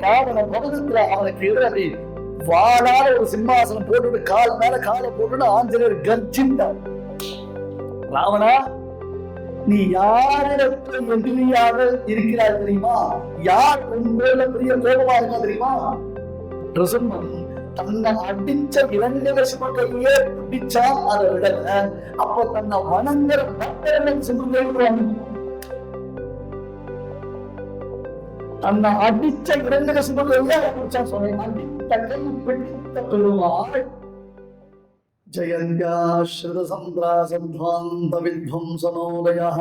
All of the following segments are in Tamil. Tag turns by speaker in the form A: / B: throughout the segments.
A: ராவண பகதத்துல அவனுக்கு எதிராக வாழாத ஒரு சிம்மாசனம் போட்டுட்டு கால் மேல காலை போட்டுட்டு ஆஞ்சநேயர் கர்ஜித்தார். ராவணா, நீ யாரிடத்தில் எதிரியாக இருக்கிறாய் தெரியுமா? யார் உங்கள பெரிய கோபமா இருக்கா தெரியுமா? ரிசம்மன் தன்னை அடிச்ச இரண்டகசிபையே பிடிச்சா அதை விடல. அப்ப தன்னை வணங்குற பக்தர்கள் சொல்லுவாங்க, தன்னை அடிச்ச இரண்டகசிபையே பிடிச்சா சொன்னேன். பிடித்த பெருமாள் ஜயந்தியாஸ்ருதசந்திராசத்வாந்தவித்வம்சனோதயः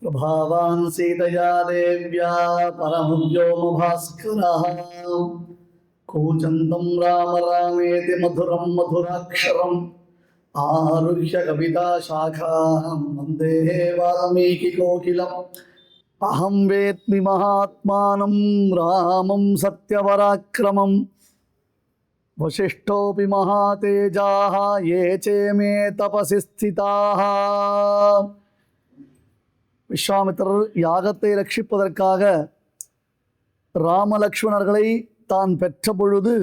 A: பிரபாவான் சீதயா தேவ்யா பரமவ்யோமபாஸ்கரः கூஜந்தம் ராம ராமேதி மதுரம் மதுராக்ஷரம் ஆருஹ்ய கவிதா சாகாம் வந்தே வால்மீகி கோகிலம். அஹம் வேத்மி மகாத்மானம் ராமம் சத்யபராக்கிரமம் வசிஷ்டோபி மகாதேஜாः ये चे தபசி ஸ்திதாः. விஸ்வாமித்திரர் யாகத்தை ரட்சிப்பதற்காக ராமலக்ஷ்மணர்களை தான் பெற்ற பொழுது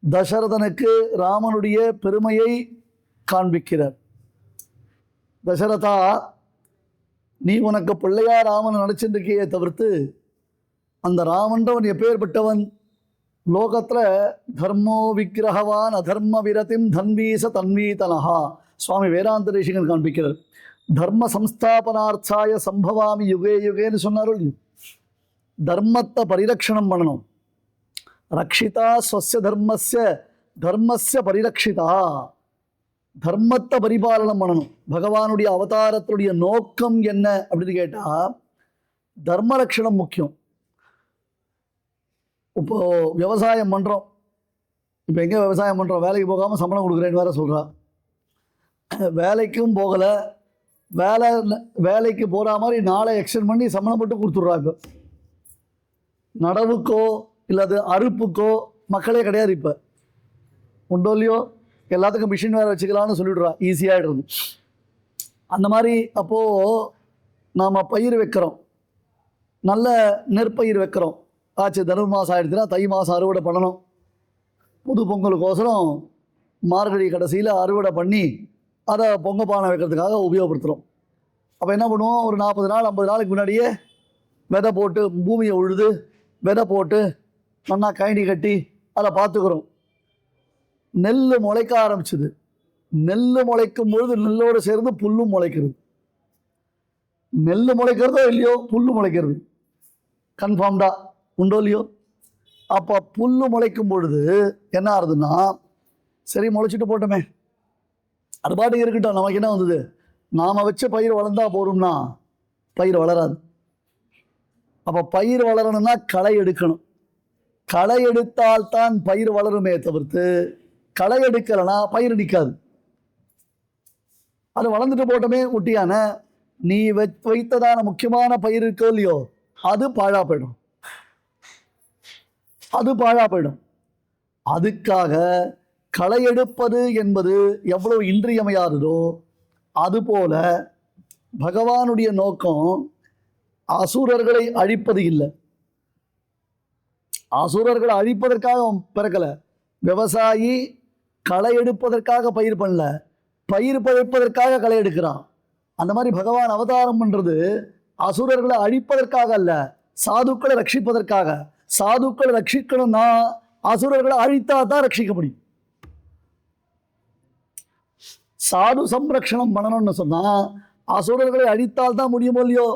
A: தசரதனுக்கு ராமனுடைய பெருமையை காண்பிக்கிறார். தசரதா, நீ உனக்கு பிள்ளையா ராமன் நினைச்சிருக்கையே தவிர்த்து அந்த ராமன்றவன் எப்பேற்பட்டவன்? லோகத்தில் தர்மோ விக்கிரகவான் அதர்ம விரதிம் தன்வீச தன்வீதனஹா. சுவாமி வேதாந்த தேசிகன் காண்பிக்கிறார். தர்ம சம்ஸ்தாபனார்த்தாய சம்பவாமி யுகே யுகேன்னு சொன்னார்கள். தர்மத்தை பரிரக்ஷணம் பண்ணணும். ரக்ஷிதா ஸ்வஸ்ய தர்மஸ்ய பரிரக்ஷிதா. தர்மத்தை பரிபாலனம் பண்ணணும். பகவானுடைய அவதாரத்துடைய நோக்கம் என்ன அப்படின்னு கேட்டால் தர்ம ரக்ஷணம் முக்கியம். இப்போ விவசாயம் பண்ணுறோம். இப்போ எங்கே விவசாயம் பண்ணுறோம்? வேலைக்கு போகாமல் சம்பளம் கொடுக்குறேன்னு வேறு சொல்கிறா. வேலைக்கும் போகலை, வேலைக்கு போகிற மாதிரி நாளை எக்ஸ்டெண்ட் பண்ணி சம்பளம் போட்டு கொடுத்துட்றா. இப்போ நடவுக்கோ இல்லாது அறுப்புக்கோ மக்களே கிடையாது. இப்போ உண்டோ இல்லையோ எல்லாத்துக்கும் மிஷின் வேறு வச்சுக்கலான்னு சொல்லிவிடுறா, ஈஸியாகிடுறது. அந்த மாதிரி அப்போது நாம் பயிர் வைக்கிறோம், நல்ல நெற்பயிர் வைக்கிறோம். ஆச்சு, தனுர்மாதம் ஆகிடுச்சுன்னா தை மாதம் அறுவடை பண்ணணும். புது பொங்கலுக்கோசரம் மார்கழி கடைசியில் அறுவடை பண்ணி அதை பொங்க பானை வைக்கிறதுக்காக உபயோகப்படுத்துகிறோம். அப்போ என்ன பண்ணுவோம்? ஒரு 40 நாள் 50 நாளுக்கு முன்னாடியே விதை போட்டு பூமியை உழுது விதை போட்டு நல்லா கயனி கட்டி அதை பார்த்துக்கிறோம். நெல் முளைக்க ஆரம்பிச்சுது. நெல் முளைக்கும் பொழுது நெல்லோடு சேர்ந்து புல்லும் முளைக்கிறது. நெல் முளைக்கிறதோ இல்லையோ புல்லு முளைக்கிறது கன்ஃபார்ம்டா, உண்டோ இல்லையோ? அப்போ புல்லு முளைக்கும் பொழுது என்ன ஆகுதுன்னா, சரி முளைச்சிட்டு போட்டோமே, அது பாட்டுக்கு இருக்கட்டும், நமக்கு என்ன வந்தது? நாம் வச்ச பயிர் வளர்ந்தா போடும்னா பயிர் வளராது. அப்போ பயிர் வளரணும்னா களை எடுக்கணும். களை எடுத்தால்தான் பயிர் வளருமே தவிர்த்து களை எடுக்கலைன்னா பயிர் நிற்காது. அது வளர்ந்துட்டு போட்டோமே ஒட்டியான நீ வைத்ததான முக்கியமான பயிர் இருக்கோ இல்லையோ அது பாழா போயிடும். அதுக்காக களை எடுப்பது என்பது எவ்வளவு இன்றியமையாததோ அதுபோல பகவானுடைய நோக்கம் அசுரர்களை அழிப்பது இல்லை. அசுரர்களை அழிப்பதற்காக பிறக்கலை. விவசாயி களை எடுப்பதற்காக பயிர் பண்ணல, பயிர் பழிப்பதற்காக களை எடுக்கிறான். அந்த மாதிரி பகவான் அவதாரம் பண்ணுறது அசுரர்களை அழிப்பதற்காக அல்ல, சாதுக்களை ரட்சிப்பதற்காக. சாதுக்களை ரட்சிக்கணும்னா அசுரர்களை அழித்தா தான் ரட்சிக்க முடியும். சாது சம்ரக்ஷணம் பண்ணணும்னு சொன்னால் அசுரர்களை அழித்தால் தான் முடியுமோ இல்லையோ?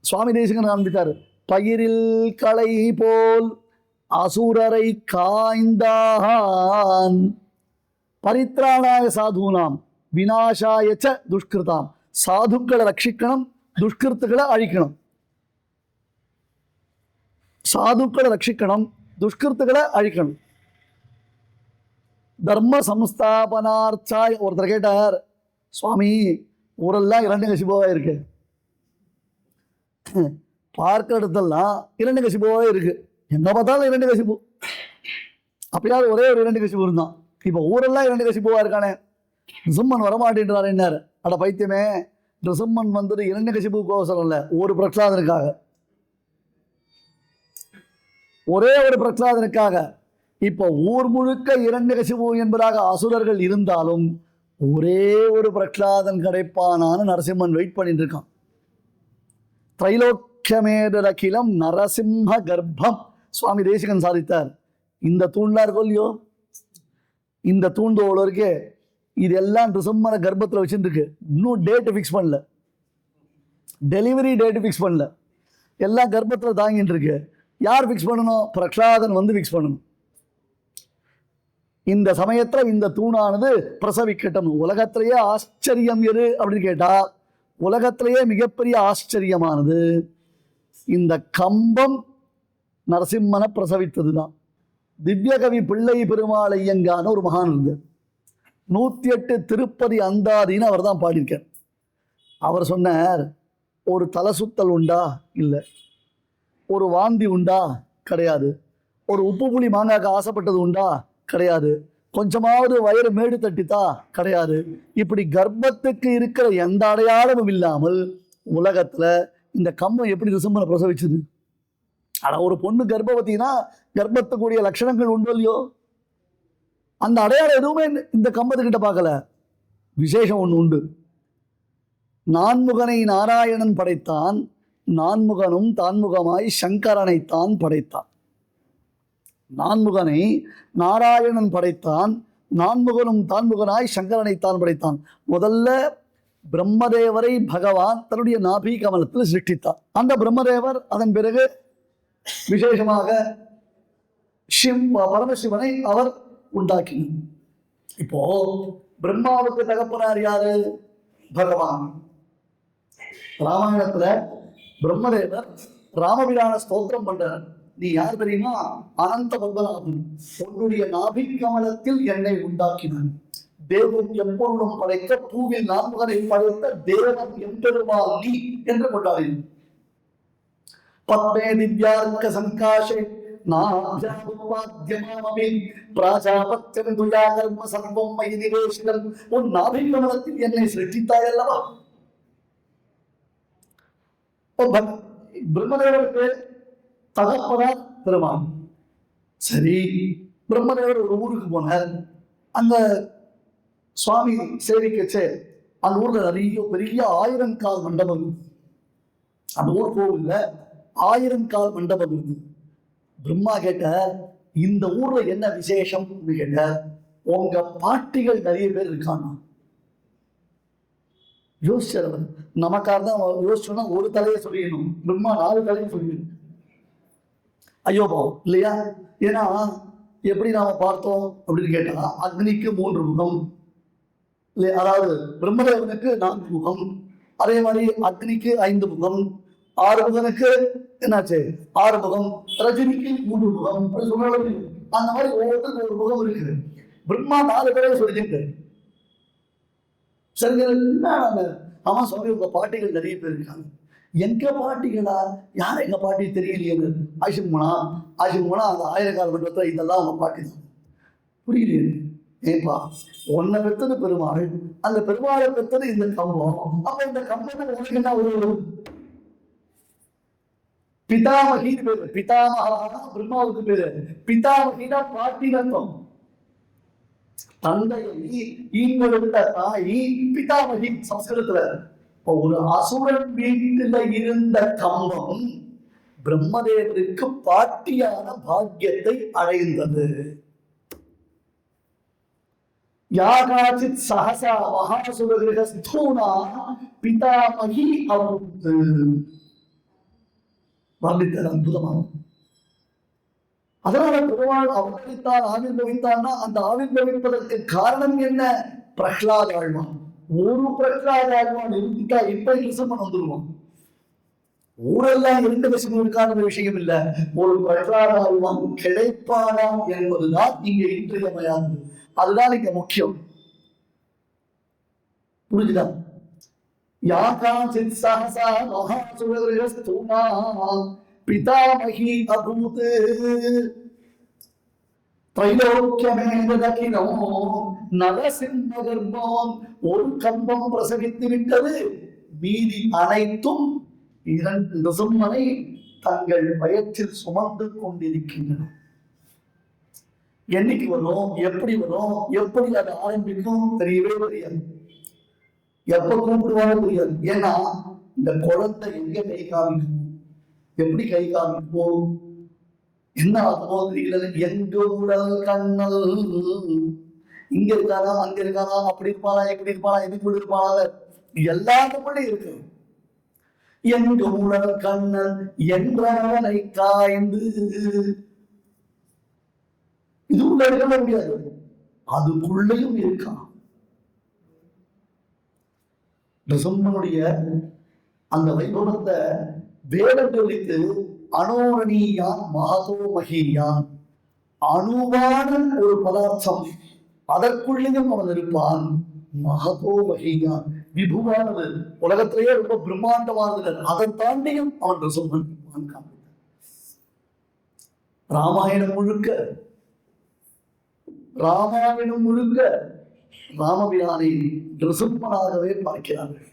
A: சுவாமி தேசிகன் காண்பித்தார், பயிரில் களை போல் அசுரரை காய்ந்தான் பரித்ராணாய சாதுனாம் விநாசாயச்ச துஷ்கிருதாம். சாதுக்களை ரட்சிக்கணும், துஷ்கிருத்துக்களை அழிக்கணும். சாதுக்களை ரட்சிக்கணும், துஷ்கிருத்துக்களை அழிக்கணும். தர்ம சம்ஸ்தாபனார்த்தாய். ஒருத்தர் கேட்டார், சுவாமி ஊரெல்லாம் இரண்யகசிபுவாக இருக்கு, பார்க்க இடத்தெல்லாம் இரண்யகசிபுவாக இருக்கு, எங்க பார்த்தாலும் இரண்யகசிபு. அப்பயாவது ஒரே ஒரு இரண்யகசிபு இருந்தான், இப்போ ஊரெல்லாம் இரண்யகசிபுவாக இருக்கானே, நிருசிம்மன் வரமாட்டேன்றார். என்னார்? அட பைத்தியமே, நிருசிம்மன் வந்தது இரண்யகசிபுக்கோசரம் இல்லை, ஒரு பிரகலாதனுக்காக. ஒரே ஒரு பிரகலாதனுக்காக. இப்போ ஊர் முழுக்க இரண்யகசிபு என்பதாக அசுரர்கள் இருந்தாலும் ஒரே ஒரு பிரகலாதன் கிடைப்பானான்னு நரசிம்மன் வெயிட் பண்ணிட்டு இருக்கான். திரைலோக்கியமேதலகிலம் நரசிம்ம கர்ப்பம் சுவாமி தேசிகன் சாதித்தார். இந்த தூண்லாம் இருக்கும் இல்லையோ, இந்த தூண்டோடு இருக்கே, இதெல்லாம் ரிசம்மன கர்ப்பத்தில் வச்சுட்டு இருக்கு. இன்னும் டேட்டு ஃபிக்ஸ் பண்ணல, டெலிவரி டேட்டு ஃபிக்ஸ் பண்ணல, எல்லாம் கர்ப்பத்தில் தாங்கிட்டு இருக்கு. யார் ஃபிக்ஸ் பண்ணணும்? பிரகலாதன் வந்து ஃபிக்ஸ் பண்ணணும். இந்த சமயத்தில் இந்த தூணானது பிரசவிக்கட்டும். உலகத்திலேயே ஆச்சரியம் எது அப்படின்னு கேட்டால், உலகத்திலேயே மிகப்பெரிய ஆச்சரியமானது இந்த கம்பம் நரசிம்மனை பிரசவித்தது தான். திவ்யகவி பிள்ளை பெருமாள் ஐயங்கான ஒரு மகான் இருந்து 108 திருப்பதி அந்தாதின்னு அவர் தான் பாடியிருக்கார். அவர் சொன்னார், ஒரு தலை சுத்தல் உண்டா? இல்லை. ஒரு வாந்தி உண்டா? கிடையாது. ஒரு உப்பு புளி மாங்காய்க்கு ஆசைப்பட்டது உண்டா? கிடையாது. கொஞ்சமாவது வயிறு மேடு தட்டித்தா? கிடையாது. இப்படி கர்ப்பத்துக்கு இருக்கிற எந்த அடையாளமும் இல்லாமல் உலகத்தில் இந்த கம்பம் எப்படி ரிசம்மனை பிரசவிச்சது? ஆனால் ஒரு பொண்ணு கர்ப்பவத்தினா கர்ப்பத்துக்குரிய லட்சணங்கள் உண்டோ இல்லையோ, அந்த அடையாளம் எதுவுமே இந்த கம்பத்துக்கிட்ட பார்க்கல. விசேஷம் ஒன்று உண்டு. நான்முகனை நாராயணன் படைத்தான், நான்முகனும் தான்முகமாய் சங்கரனைத்தான் படைத்தான். நான்முகனை நாராயணன் படைத்தான், நான்முகனும் தான்முகனாய் சங்கரனைத்தான் படைத்தான். முதல்ல பிரம்மதேவரை பகவான் தன்னுடைய நாபி கமலத்தில் சிருஷ்டித்தார். அந்த பிரம்மதேவர் அதன் பிறகு விசேஷமாக பரமசிவனை அவர் உண்டாக்கினார். இப்போ பிரம்மாவுக்கு தகப்பனார் யாரு? பகவான். ராமாயணத்துல பிரம்மதேவர் ராமபிரான ஸ்தோத்திரம் பண்றார். நீ யார் தெரியுமா? அனந்த பத்மநாபன், உன்னுடைய நாபி கமலத்தில் என்னை உண்டாக்கினான். தேவன் எப்பொருளும் படைத்த பூவில் நான்முகனை படைத்த தேவன் எம்பெருமாள் நீ என்று கொண்டாடினார். பத்மே திவ்யார்க்க சங்காஷே பிராஜாபத்தியம் துயா கர்ம சர்வம் மயி நிவேசிதம். உன் நாபி கமலத்தில் என்னை சிருஷ்டித்தாய் அல்லவா? பிரம்மதேவருக்கு தகப்பனார் பெருமான். சரி, பிரம்மதேவர் ஒரு ஊருக்கு போனார். அந்த சுவாமி சேவிக்கச்சே அந்த ஊர்ல நிறைய பெரிய 1000 கால் மண்டபம் இருக்கு. அந்த ஊர் கோவில்ல 1000 கால் மண்டபம் இருக்கு. பிரம்மா கேட்டார், இந்த ஊர்ல என்ன விசேஷம் கேட்டார். உங்க பாட்டிகள் நிறைய பேர் இருக்காங்க. யோசிச்சவர் நமக்காக தான் யோசிச்சோம்னா ஒரு தலையை சொல்லிடணும், பிரம்மா 4 தலையை சொல்லிடணும். ஐயோ பாவம் இல்லையா? ஏன்னா எப்படி நாம பார்த்தோம் அப்படின்னு கேட்டா, அக்னிக்கு 3 முகம் இல்லை, அதாவது பிரம்மதேவனுக்கு 4 முகம், அதே மாதிரி அக்னிக்கு 5 முகம், 6 முகனுக்கு என்னாச்சு 6 முகம், ரஜினிக்கு 3 முகம். அந்த மாதிரி ஒவ்வொருத்தருக்கு ஒரு முகம் இருக்கு. பிரம்மா 4 பேரை சொல்லிட்டு சரி, ஆமா சுவாமி உங்க பாட்டிகள் நிறைய பேர் இருக்காங்க. எங்க பாட்டிகளா? யார் எங்க பாட்டி தெரியலையே. ஆசிம் போனா அந்த 1000 கால் மண்டபத்தில் இதெல்லாம் அவங்க பாட்டி தான். புரியலையே. ஏப்பா, உன்னை பெற்றது பெருமாள், அந்த பெருமாளை பெற்றது இந்த கம்பம். அப்ப இந்த கம்பத்தை உனக்கு என்ன ஒரு பிதாமகின்னு பேரு. பிதாமகா பிரம்மாவுக்கு பேரு. பிதாமகினா பாட்டி அர்த்தம். தந்தையை ஈங்கெடுத்த தாய் பிதாமகி சம்ஸ்கிருதத்துல. ஒரு அசுரன் வீட்டில இருந்த கம்பம் பிரம்மதேவருக்கு பாட்டியான பாக்கியத்தை அடைந்தது. யாகாச்சித் சஹசா மகாசுரகிரகஸ்தூனா பிதாமகி அவுத். வர்ணித்தது அற்புதமாகும். அதனால பெருமாள் அவதரித்தான், ஆவிர்வவித்தான்னா அந்த ஆவிர்வவிப்பதற்கு காரணம் என்ன? பிரகலாத ஆழ்வான். ஒரு பிரகலாத ஆழ்வான் இருந்துட்டா இப்ப ரிசம்மன் வந்துடுவான். ஊரெல்லாம் 2 தசமனுக்கான விஷயம் இல்ல, ஒரு பிரகலாத ஆழ்வான் கிடைப்பானா என்பதுதான் இங்க இன்றியமையானது. அதுதான் இங்க முக்கியம். புரிஞ்சுதா? யாகாச்சித் சஹசா மகாசுரகிரகஸ்தூனா பிதாமகி அபூத். திரைலோக்கியமேதலகிலோ நரசிம்ம கர்ப்பம். ஒரு கம்பம் பிரசவித்து விட்டது, மீதி அனைத்தும் 2 நிருசிம்மனை தங்கள் வயற்றில் சுமந்து கொண்டிருக்கின்றன. என்னைக்கு வரும், எப்படி வரும், எப்படி அது ஆரம்பிக்கும் தெரியவே தெரியாது, எப்ப கூப்பிடுவாங்க தெரியாது. ஏன்னா இந்த குழந்தை எங்க கை காமிக்கும், எப்படி கை காமிக்கும், என்ன ஆகுமோ தெரியல. எங்க உடல் கண்ணல், இங்க இருக்கானா அங்க இருக்கானா, அப்படி இருப்பானா எப்படி இருப்பானா, இதுக்குள்ள இருப்பானா, எல்லாத்துக்குள்ளே இருக்கு. எங்க உடல் கண்ணன் என்றவனை காய்ந்து, இதுக்குள்ள இருக்க முடியாது, அதுக்குள்ளேயும் இருக்கான். நிருசிம்மனுடைய அந்த வைபவத்தை வேதம் சொல்லித்து அனோரணீயான் மகதோ மகியான், அணுவான ஒரு பதார்த்தம் அதற்குள்ளேயும் அவன் இருப்பான். மகதோ மகியான், விபுவானது, உலகத்திலேயே ரொம்ப பிரம்மாண்டமானது, அதை தாண்டியும் அவன் நிருசிம்மன் இருப்பான். ராமாயணம் முழுக்க ராமபிரானை நிருசிம்மனாகவே பார்க்கிறார்கள்.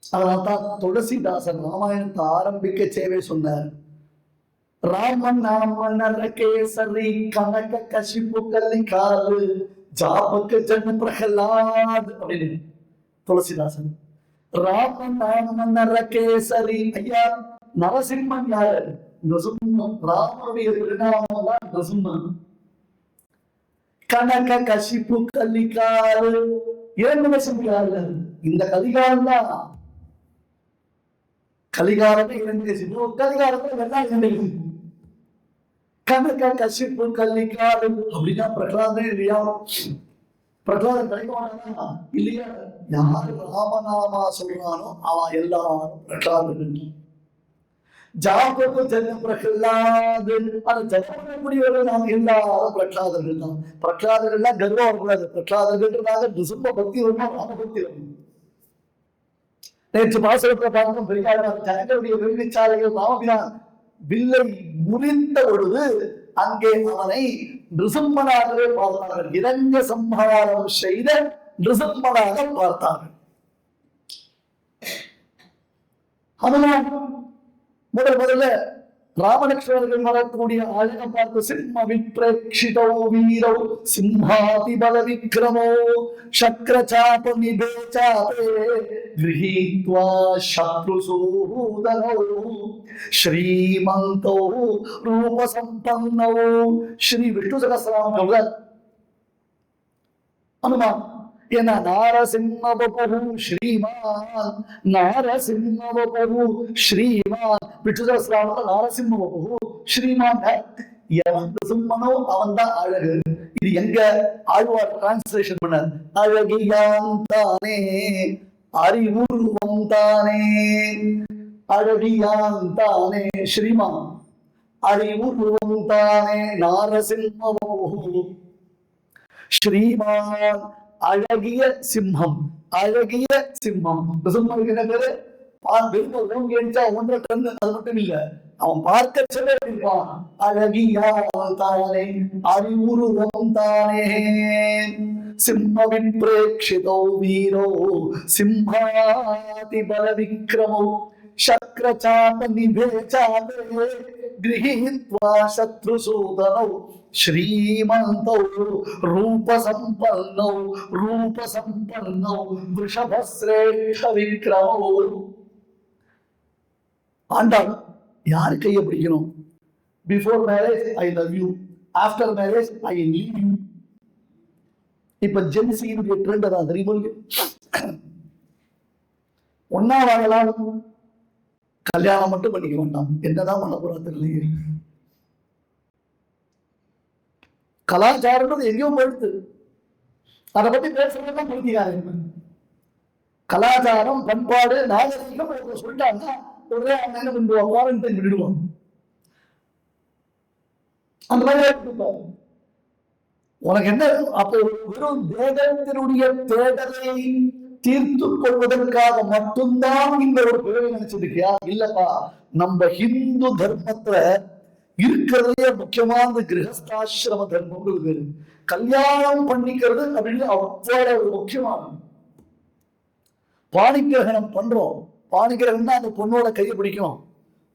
A: அதனால்தான் துளசிதாசன் ராமாயணத்தை ஆரம்பிக்க சேவை சொன்னார். ராமன் நாம கேசரி கனக கசிப்பு கல்லிக்காரு ஜாபக்கு ஜன பிரகலாத் அப்படின்னு துளசிதாசன். ராமன் நாம கேசரி, ஐயா நரசிம்மன் யாரு? நிருசிம்மன். ராமனுடைய திருநாமம் தான் நிருசிம்மன். கனக கசிப்பு கல்லிக்காரு, இரண்டு வசிக்கிறார்கள். இந்த கலிகாலம் தான், கலிகாரத்தை இரண்டு கசிப்பு, கலிகாரத்தை வெள்ளாய் கனக கசிப்பு கல்லிக்காரு அப்படின்னா பிரகலாதன் இல்லையா? பிரகலாதன் கிடைக்குவானா இல்லையா? யாரு ராமநாமா சொல்றானோ அவன் எல்லாரும் பிரகலாதன். ஜாபக்கு ஜன பிரகலாது, அந்த ஜனக்கூடியவர்கள் நாம் எல்லாரும் பிரகலாதர்கள் தான். பிரகலாதர்கள்லாம் கர்வம் வரக்கூடாது. பிரகலாதர்கள்ன்றதாக நிருசிம்ம பக்தி வரணும், ராம பக்தி வரணும். நேற்று பாசகத்தை பார்க்கும் பெரியார் ஜனங்களுடைய வெள்ளிச்சாலைகள் ராமபிரான் வில்லை முறிந்த பொழுது அங்கே அவனை நிருசிம்மனாகவே பார்த்தார்கள். இரண்ய சம்ஹாரம் செய்த நிருசிம்மனாக பார்த்தார்கள். ஹனுமான் முதல்ல ராமலட்சுமணர்கள் வரக்கூடிய அழக பார்த்து சிம்ம விப்ரேக்ஷிதோ வீரோ சிம்ஹாதி பல விக்ரமோ சக்ரசாப நிபேசாபே கிரஹீத்வா சத்ருசூதனோ ஸ்ரீமந்தோ ரூபசம்பன்னோ. ஸ்ரீ விஷ்ணு சகஸ்ரநாமம் ஹனுமான் என்ன நாரசிம்மவபு ஸ்ரீமான், நாரசிம்மவபு ஸ்ரீமான். விஷ்ணு சகஸ்ரநாமத்துல நாரசிம்மவபு ஸ்ரீமான். எவன் நிருசிம்மனோ அவன் தான் அழகு. இது எங்க ஆழ்வார் டிரான்ஸ்லேஷன் பண்ண, அழகியான் தானே அறிவுருவம் தானே, அழகியான் தானே ஸ்ரீமான் அறிவுருவம் தானே நாரசிம்மவபு ஸ்ரீமான். அழகிய சிம்மம், அழகிய சிம்மம். நிருசிம்மனுக்கு என்ன பேரு? ஓங்கி அடிச்சா ஒன்றரை டன், அது மட்டும் இல்ல, அவன் பார்க்க சொல்ல இருப்பான். அழகியான் தானே அறிவுருவம் தானே சிம்மவின் பிரேக்ஷிதோ வீரோ சிம்ஹாதி பல விக்ரமோ சக்ரசாப நிபேசாபே கிரஹீத்வா சத்ருசூதனோ ஸ்ரீமந்தோ ரூபசம்பன்னோ ரூபசம்பன்னோ விருஷபஸ்ரேஷ்ட விக்ரமோ. ஆண்டாள் யாரு கையை பிடிக்கணும்? Before marriage I love you, after marriage I leave you. இப்ப ஜென்சியினுடைய ட்ரெண்ட் தான் தெரியுமா? ஒன்னா வாழலாம், கல்யாணம் மட்டும் பண்ணிக்க வேண்டாம். என்னதான் பண்ண போறா தெரியலையே. கலாச்சாரம் எங்கேயும் போயிடுது. அதை பத்தி பேசுறதுதான் புரிஞ்சுக்காரு. கலாச்சாரம் பண்பாடு நாகரிகம் சொல்லிட்டாங்க, உடனே அவங்க என்ன பண்ணுவாங்க, குவாரண்டைன் பண்ணிடுவாங்க. அந்த மாதிரி உனக்கு என்ன அப்போ வெறும் தேகத்தினுடைய தேடலை தீர்த்து கொள்வதற்காக மட்டும்தான் இந்த ஒரு பிறவை நினைச்சிருக்கியா? இல்லப்பா, நம்ம ஹிந்து தர்மத்துல இருக்கிறதே முக்கியமான கிரகஸ்தாசிரம தர்மம் பேரு. கல்யாணம் பண்ணிக்கிறது அப்படின்னு அவ்வளவு முக்கியமான. பாணிகிரகணம் பண்றோம். பாணிகிரகணம் தான் அந்த பொண்ணோட கையை பிடிக்கணும்.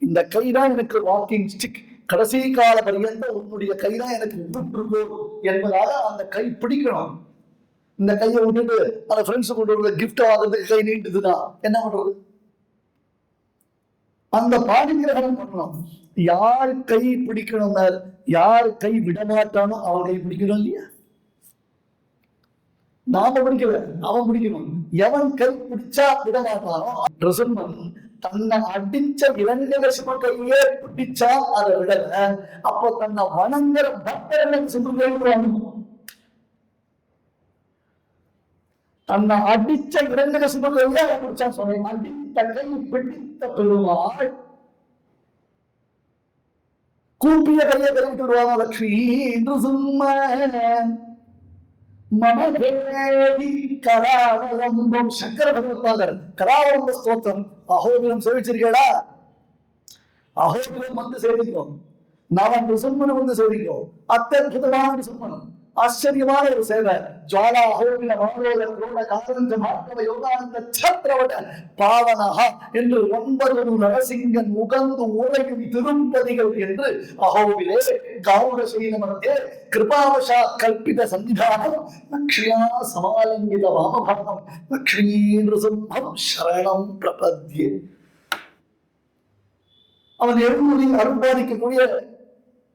A: இந்த கைதான் எனக்கு வாக்கிங் ஸ்டிக், கடைசி கால பரியந்த உன்னுடைய கைதான் எனக்கு என்பதாக அந்த கை பிடிக்கணும். இந்த கையை விட்டுட்டு அந்த ஃப்ரெண்ட்ஸ் கொண்டு வர கிஃப்ட் வாங்குறதுக்கு கை நீட்டுதுன்னா என்ன பண்றது? அந்த பாடிகிரகம் பண்ணணும். யார் கை பிடிக்கணும், யார் கை விடமாட்டானோ அவன் கை பிடிக்கணும் இல்லையா? நாம பிடிக்கல, அவன் பிடிக்கணும். எவன் கை பிடிச்சா விடமாட்டானோ தன்னை அடிச்ச இளங்கரசிம கையே பிடிச்சா அதை விடல. அப்போ தன்னை வணங்குற பக்தர்கள் தன்னை அடிச்ச இளங்கரசிம கையே பிடிச்சா சொன்னேன். அடித்த கை பிடித்த பெருமாள் கூப்பிய கையை கருவிட்டு விடுவாங்க. லட்சுமி என்று சும்மா கராவலம்பம் சங்கர பகவத்பாதர் கராவலம்ப ஸ்தோத்திரம் அகோபிலம் சேவிச்சிருக்கேடா? அகோபிலம் வந்து சேவிக்கும், நவன் சும்மனம் வந்து சேவிக்கும். அத்தற்புதமான சும்மனம், ஆச்சரியமான ஒரு சேவை. ஜுவாலா அகோபில மாணவர்களோட காரணம் மார்க்கவ யோகானந்த சத்திரவட பாவனஹா என்று 9 நரசிங்கன் முகந்து உரையும் திருப்பதிகள் என்று அகோபிலே கௌர சீனமனதே கிருபாவசா கல்பித சன்னிதானம் லக்ஷ்மியா சமாலங்கித வாமபாகம் லக்ஷ்மீந்திர சிம்மம் சரணம் பிரபத்யே. அவன் எழுநூறி அருள்பாதிக்கக்கூடிய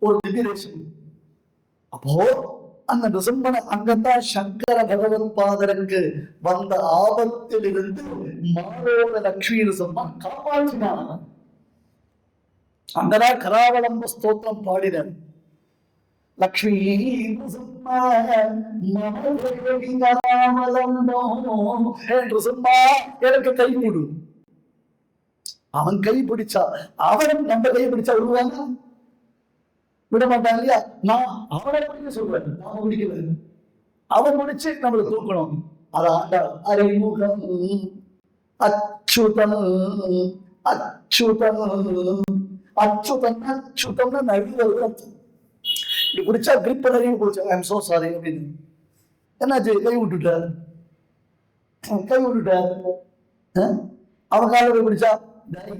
A: ஒரு திவ்ய தேசம். அப்போ அந்த நிசம்பன அங்கத்தான் சங்கர பகவத்பாதருக்கு வந்த ஆபத்தில் இருந்து மாரோட லட்சுமி நிசம்பன் காப்பாற்றினான். அங்கதான் கராவலம்ப ஸ்தோத்திரம் பாடினர். லக்ஷ்மி எனக்கு கை கொடு. அவன் கை பிடிச்சா, அவன் நம்ம கை பிடிச்சா விடுவாங்க, விட மாட்டாங்க இல்லையா? நான் அவனை பிடிக்க சொல்றேன், நாம பிடிக்கல. அவன் முடிச்சு நம்மளை தூக்கணும். அதான் அறிமுகம் அச்சுதன் அச்சுதன் அச்சுதன் அச்சுதம்னு நிறைய இப்படி பிடிச்சா கிரிப் நிறைய பிடிச்சா ஐ எம் சோ சாரி அப்படின்னு. என்னாச்சு? கை விட்டுட்டார், கை விட்டுட்டார். அவன் காலையில் பிடிச்சா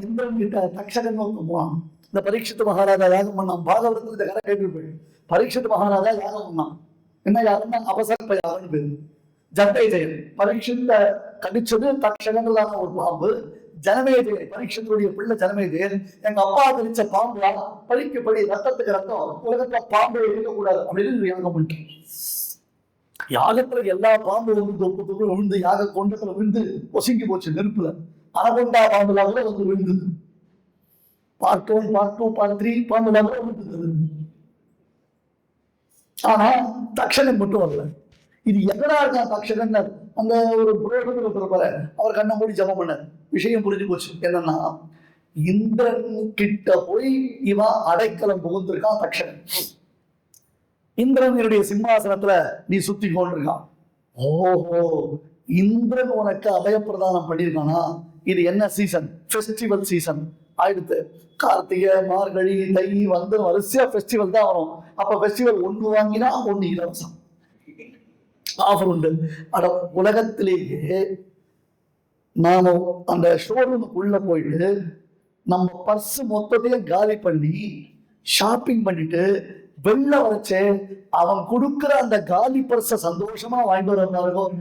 A: இந்திரன் கிட்ட தக்ஷகன் போவான். இந்த பரீட்சித்து மகாராஜா யாகம் பண்ணான். பாகவதத்தில் இந்த கதை கேட்டுருப்பேன். பரீட்சித்து மகாராஜா யாகம் பண்ணான். என்ன யாகம்னா அபசர்ப்ப யாகம்னு பேரு. ஜட்டை ஜெயன் பரீட்சித்த கடிச்சது தக்ஷகங்களான ஒரு பாம்பு. ஜனமேஜயன் பரீட்சத்துடைய பிள்ளை ஜனமேஜயன், எங்க அப்பா கடிச்ச பாம்பு பழிக்கப்படி ரத்தத்துக்கு ரத்தம், உலகத்துல பாம்பு இருக்கக்கூடாது அப்படின்னு யாகம் பண்ணிட்டேன். யாகத்துல எல்லா பாம்பு விழுந்து யாக கொண்டத்துல விழுந்து ஒசுங்கி போச்சு நெருப்புல. அனகொண்டா பாம்புல கூட வந்து விழுந்தது. பார்ட் 1, பார்ட் 2, பார்ட் 3 பாம்புல கூட விழுந்தது. ஆனா தக்ஷகன் மட்டும் வரல. இது எங்கடா இருக்கா தக்ஷகன்? அந்த ஒரு புரோகிதர் ஒருத்தர் அவர் கண்ணை மூடி ஜபம் பண்ண விஷயம் புரிஞ்சு போச்சு. என்னன்னா, இந்திரன் கிட்ட போய் இவன் அடைக்கலம் புகுந்திருக்கான் தக்ஷகன். இந்திரனுடைய சிம்மாசனத்துல நீ சுத்தி கொண்டிருக்கான். ஓஹோ, இந்திரன் உனக்கு அபயப்பிரதானம் பண்ணியிருக்கானா? இது என்ன சீசன்? ஃபெஸ்டிவல் சீசன் ஆயிடுத்து. கார்த்திகை, மார்கழி, தை வந்து வரிசையா ஃபெஸ்டிவல் தான் வரும். அப்ப ஃபெஸ்டிவல் 1 வாங்கினா 1 இலவசம் ஆஃபர் உண்டு. அட, உலகத்திலேயே நாம அந்த ஷோரூமுக்குள்ள போயிட்டு நம்ம பர்ஸ் மொத்தத்தையும் காலி பண்ணி ஷாப்பிங் பண்ணிட்டு வெளில வரைச்சு அவன் கொடுக்குற அந்த காலி பர்ஸ சந்தோஷமா வாங்கிட்டு வந்தாலும்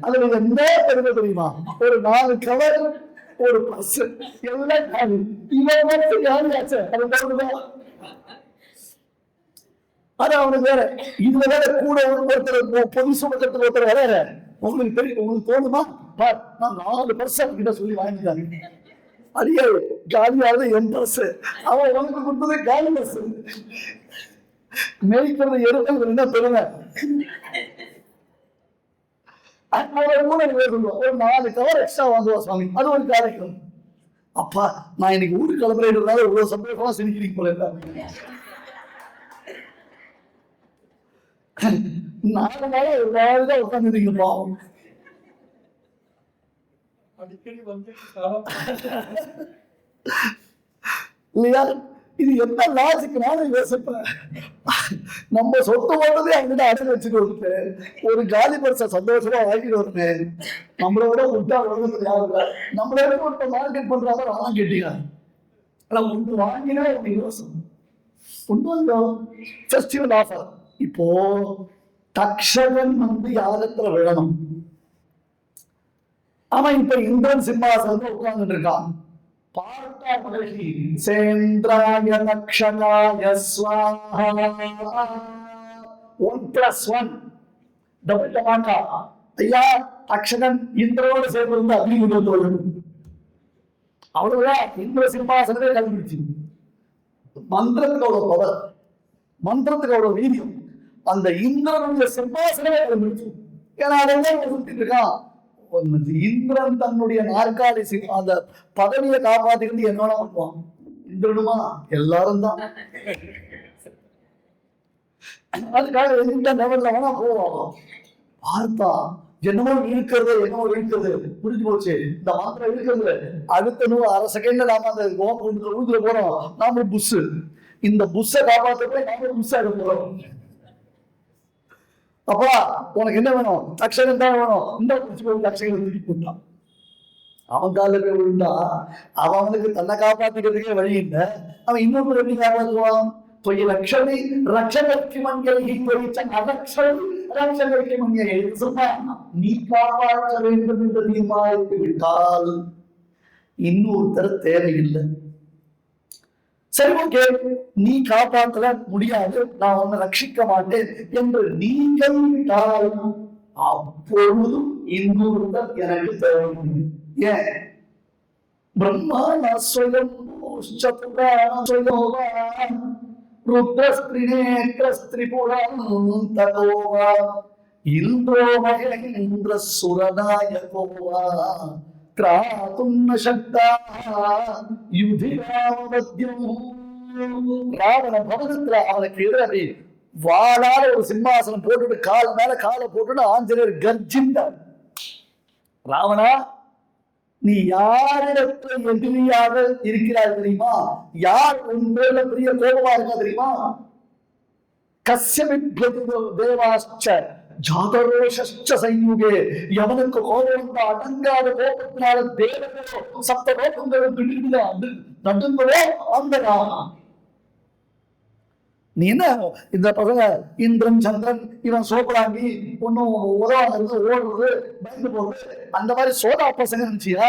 A: அதுல என்ன பெருமை தெரியுமா? ஒரு 4 கவர், ஒரு பர்ஸ், எல்லாம் காலி. இவன் மட்டும் காலியாச்சு. அது அவனுக்கு வேற. இதுல வேற கூட ஒருத்தர் பொது சுமக்கத்துல ஒருத்தர் வேற. உங்களுக்கு தெரியும், உங்களுக்கு தோணுமா? பார், நான் 4 பர்ஸ் கிட்ட சொல்லி வாங்கிட்டாங்க. அடியே, காலியாவது என் பர்ஸ், அவன் உனக்கு கொடுத்தது காலி பர்ஸ். மேய்க்கிறது எருமை என்ன பெருமை. ஒரு 4 கவர் எக்ஸ்ட்ரா வாங்குவா சுவாமி, அது ஒரு காரணம். அப்பா, நான் இன்னைக்கு ஊருக்கு கிளம்புறேன்றதுனால இவ்வளவு சந்தோஷமா சிரிக்கிறீங்க போல. 4 நாளா எல்லாரும் உட்காந்துருக்கீங்க பாவம். அடிக்கடி வந்து இல்லையா? இது என்ன லாஜிக்? நானும் யோசிப்பேன். நம்ம சொத்து போனதே அங்கிட்ட அடகு வச்சுட்டு வந்துட்டு ஒரு காலி பரிசை சந்தோஷமா வாங்கிட்டு வருவேன். நம்மளோட விட்டா உலகத்துல யாரும் நம்மளோட ஒரு மார்க்கெட் பண்றாங்க அவன் கேட்டீங்க. ஆனா ஒன்று வாங்கினா இலவசம் ஒன்று ஃபெஸ்டிவல் ஆஃபர். இப்போ தக்ஷகன் யாரத்துல விழணும். அவன் இப்ப இந்திரன் சிம்மாசனத்துல உட்கார்ந்துட்டு இருக்கான். பார்த்தா மகிழ்ச்சி சேந்திராய தக்ஷகாய ஸ்வாஹா 1+1 டபுள் டமாட்டா. ஐயா தக்ஷகன் இந்திரோட சேர்ந்து இருந்து அக்னி அவ்வளவுதான். இந்திர சிம்மாசனத்தை கண்டுபிடிச்சு மந்திரத்துக்கு அவ்வளவு பவர், மந்திரத்துக்கு அவ்வளவு வீரியம். அந்த இந்திரனுடைய சிம்மாசனமே கண்டுபிடிச்சு. ஏன்னா அதான் சுத்திட்டு இருக்கான். இந்திரன் தன்னுடைய நாற்காலி அந்த பதவியை காப்பாத்திக்கிட்டு என்னோட பண்ணுவான். இந்திரனுமா எல்லாரும் தான். அதுக்காக எந்த லெவல்ல வேணா போவாங்க. பார்த்தா என்னமோ இழுக்கிறது என்னமோ இழுக்கிறது புரிஞ்சு போச்சு. இந்த மாத்திரை இழுக்கிறது அடுத்த 1/2 செகண்ட்ல நாம அந்த ஊதுல போறோம். நாம புஷ் இந்த புஷ்ஷை காப்பாற்ற போய் நாம புஷ் ஆக போறோம். அப்பா உனக்கு என்ன வேணும்? தக்ஷகன் தான் வேணும். இந்த தக்ஷகன் தூக்கி போட்டான். அவன் காலில் போய் விழுந்தா அவனுக்கு தன்னை காப்பாத்திக்கிறதுக்கே வழி இல்லை. அவன் இன்னொரு எப்படி காப்பாற்றுவான்? லட்சணி ரட்சகர்க்கு மஞ்சள் ரட்சகர்க்கு மஞ்சள் சொன்னா நீ காப்பாற்ற வேண்டும் என்று தீர்மானித்து விட்டால் இன்னொருத்தர் தேவையில்லை. சரி ஓகே, நீ காப்பாற்ற முடியாது, நான் உன்னை ரட்சிக்க மாட்டேன் என்று நீங்கள் விட்டால் அப்பொழுதும் இன்னொருத்தர் எனக்கு தேவையில்லை. ஏன்? பிரம்மா ஸ்வயம் ருத்ரஸ்திரிநேத்ரஸ்திரிபுரம் இந்திரோ மகேந்திர சுரநாயகோவா திராதும் சக்தா யுதிராமத்யம். ராவண பகவத்துல அவனுக்கு எதிராக வாழால ஒரு சிம்மாசனம் போட்டுட்டு கால் மேல காலை போட்டுட்டு ஆஞ்சநேயர் கர்ஜித்தார். ராவணா, நீ யாரிடத்துல எதிரியாக இருக்கிறாய் தெரியுமா? யார் உன் மேல பெரிய கோபமா இருக்கா தெரியுமா? கஸ்யமிப்யதி தேவாஸ்ச ஜாதரோஷஸ்ச சையுகே. எவனுக்கு கோபம் அடங்காத கோபத்தினால தேவர்களோ சப்த கோபங்களும் நடுங்கவோ அந்த ராவணா. நீ என்ன இந்த பசங்க இந்திரன் சந்திரன் இவன் சோப்படாங்கி ஒன்னும் உதவாங்கிறது ஓடுறது பயந்து போடுறது அந்த மாதிரி சோதா பசங்க இருந்துச்சியா?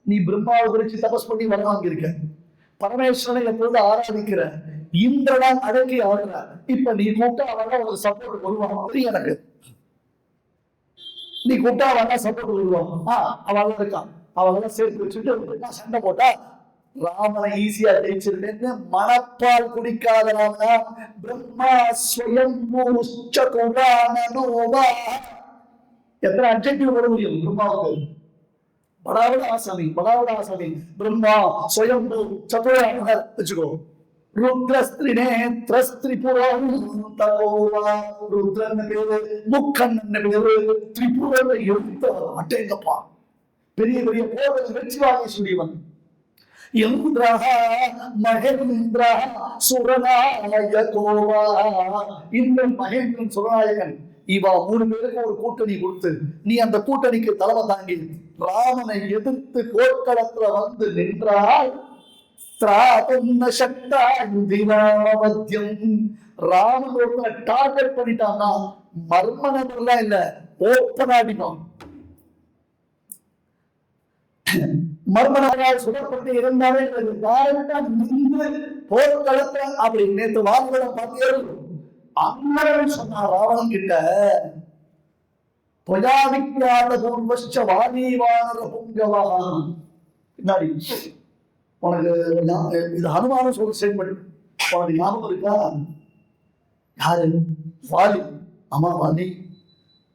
A: நீ பிரம்மாவை குறிச்சு தபஸ் பண்ணி வர வாங்கியிருக்க, பரமேஸ்வரனை எப்பொழுது ஆராதிக்கிற, இந்திரனால் அடக்கி ஆடுற. இப்ப நீ கூப்பிட்டா அவன் ஒரு சப்போர்ட் வருவான். எனக்கு நீ கூப்பிட்டா அவன் சப்போர்ட் வருவான். அவன் இருக்கான், அவன் சேர்த்து வச்சுட்டு நான் சண்டை போட்டா ராமனை ஈஸியா ஜெயிச்சிருக்கேன்னு மனப்பால் குடிக்காத ராமனா பிரம்மா எத்தனை அட்ஜெக்டிவ் வர முடியும் பிரம்மாவுக்கு? படாவிட ஆசாமி, படாவிட ஆசாமி. பிரம்மா ஸ்வயம்பு சதுரானகர் வச்சுக்கோ. ருத்ரஸ்திரிநேத்ரஸ்திரிபுரம் ருத்ரன் பேரு, முக்கன் பேரு, திரிபுரம் எழுத்த அட்டேங்கப்பா. பெரிய பெரிய போர்கள் வெற்றி வாங்கி சொல்லிவன். இந்திரஹ மகேந்திரஹ சுரநாயகோவா. இந்த மகேந்திரன் சுரநாயகன் இவா 3 பேருக்கு ஒரு கூட்டணி கொடுத்து நீ அந்த கூட்டணிக்கு தலைமை தாங்கி ராமனை எதிர்த்து போர்க்களத்துல வந்து நின்றால் ராமன் ஒரு டார்கெட் பண்ணிட்டான்னா மர்மனெல்லாம் இல்ல, ஓப்பன் ஆடினோம். மர்மனாக சுடப்பட்டு இருந்தாலே போர்க்களத்துல அப்படி நேற்று வாக்குகளை பார்த்தீர்கள். அண்ணன் சொன்ன ராவணன் கிட்ட பிரஜாவிக்யாத பூர்வச்ச வாதீவானர புங்கவான். பின்னாடி உனக்கு இது ஹனுமான சொல்ற ஸ்டேட்மெண்ட் உனக்கு ஞாபகம் இருக்கா? யாரு? வாலி. ஆமா வாலி.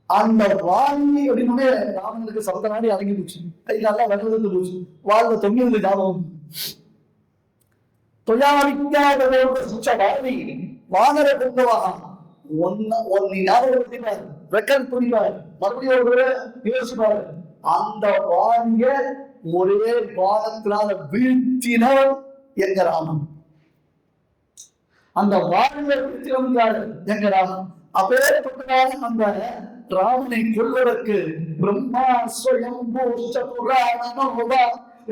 A: அந்த வாலி அப்படின்னு ராமனுக்கு சப்த நாடி அடங்கி போச்சு, கை நல்லா வெள்ளது போச்சு, வாழ்ல தொங்கியது ஞாபகம். வாலி வானர புங்கவான். நீ ஞாபகப்படுத்தினார், ரெக்கார்ட் புரிவார், மறுபடியும் யோசிப்பார். அந்த வாலிய ஒரே பாகத்தினால வீழ்த்தினார் எங்க ராமன். அந்த வாழ்வை வந்தாரு எங்க ராமன். அப்பேற்பட்டதான அந்த ராமனை கொல்வதற்கு பிரம்மா ஸ்வயம் பூஷபுராணனோவா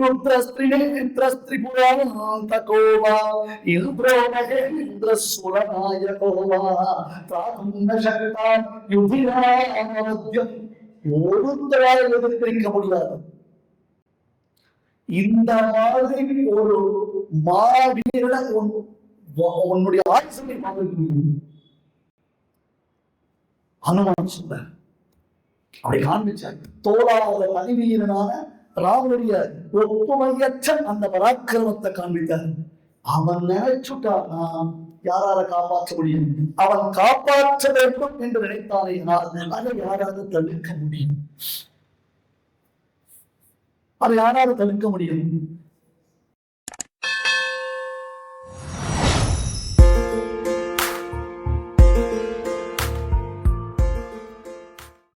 A: ருத்ரஸ்திரிபுராணாந்தகோவா இந்திரோ மகேந்திரசுரநாயகோவா தாதும் ந சக்தான் யுதிராமத்யம். ஒருத்தரால் எதிர்க்க முடியாது. இந்த மாதிரி ஒரு மாவீரன் உன்னுடைய ஆட்சியை ஹனுமான் சொல்ற அப்படி காண்பிச்சார். தோளாத பணிவீரனான ராமனுடைய ஒப்புமையற்ற அந்த பராக்கிரமத்தை காண்பித்தார். அவன் நினைச்சுட்டா நான் யாரால காப்பாற்ற முடியும்? அவன் காப்பாற்ற வேண்டும் என்று நினைத்தானே அதை யாராவது தடுக்க முடியும்? அதை யாராவது தடுக்க முடியும்?